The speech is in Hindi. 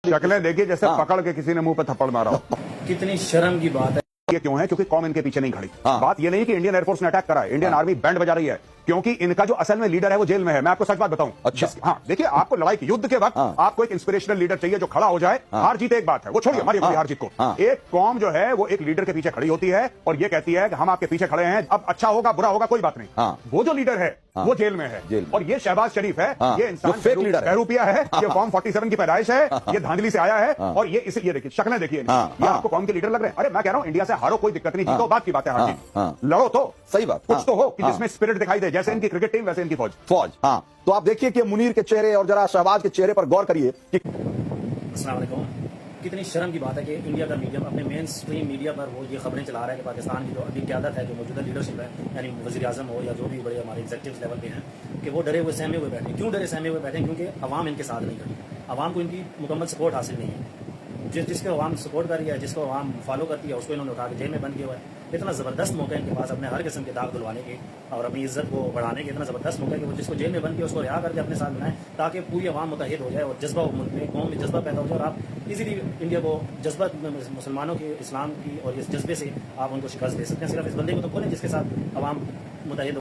शक्लें देखिए जैसे पकड़ के किसी ने मुंह पे थप्पड़ मारा हो। कितनी शर्म की बात है। ये क्यों है? क्योंकि कौम इनके पीछे नहीं खड़ी। बात ये नहीं कि इंडियन एयरफोर्स ने अटैक करा है, इंडियन आर्मी बैंड बजा रही है, क्योंकि इनका जो असल में लीडर है वो जेल में है। मैं आपको सच बात बताऊं। अच्छा। हाँ, देखिए, आपको लड़ाई की युद्ध के वक्त आपको एक इंस्पिरेशनल लीडर चाहिए जो खड़ा हो जाए। हार जीत एक बात है, वो छोड़िए हमारी हार जीत को। एक कौम जो है वो एक लीडर के पीछे खड़ी होती है और ये कहती है कि हम आपके पीछे खड़े हैं, अब अच्छा होगा बुरा होगा कोई बात नहीं। वो जो लीडर है वो जेल में है, और ये शहबाज शरीफ है, ये इंसान फेक लीडर है, बहरूपिया है, ये फॉर्म 47 की पैदाइश है, ये धांधली से आया है, और ये इसे ये देखिए शक्लें देखिए, ये आपको कौम के लीडर लग रहे हैं। अरे मैं कह रहा हूं इंडिया से हारो कोई दिक्कत नहीं, जीतो बात की बात है, हार जीत लड़ो तो सही बात, कुछ तो हो कि जिसमें स्पिरिट दिखाई दे, जैसे इनकी क्रिकेट टीम वैसे इनकी फौज। हाँ, तो आप देखिए कि मुनीर के चेहरे और जरा शहबाज के चेहरे पर गौर करिए कि अस्सलाम वालेकुम। कितनी शर्म की बात है कि इंडिया का मीडिया अपने मेन स्ट्रीम मीडिया पर वो ये खबरें चला रहा है कि पाकिस्तान की जो अभी क़यादत है, जो मौजूदा लीडरशिप है, यानी वज़ीर आज़म हो या जो भी बड़े हमारे एग्जीक्यूटिव लेवल पे हैं, कि वो डरे हुए सहमे हुए बैठे। क्यों डरे सहमे हुए बैठे? क्योंकि अवाम इनके साथ नहीं खड़ी, अवाम को इनकी मुकम्मल सपोर्ट हासिल नहीं है। जिसको अवाम सपोर्ट कर रही है, जिसको अवाम फॉलो करती है, उसको इन्होंने उठा के जेल में बंद किया हुआ है। इतना ज़बरदस्त मौका है इनके पास अपने हर किस्म के दाग धुलवाने के और अपनी इज्जत को बढ़ाने के। इतना ज़बरदस्त मौका है कि वो जिसको जेल में बंद किया उसको रिहा करके अपने साथ बनाए, ताकि पूरी अवाम मुतहद हो जाए और जज्बा मुल्क में कौम में जज्बा पैदा हो जाए, और आप इजीली इंडिया को जज्बा मुसलमानों के इस्लाम की और इस जज्बे से आप उनको शिकस्त दे सकते हैं। सिर्फ इस बंदे को तो बोलें जिसके साथ अवाम मुतहद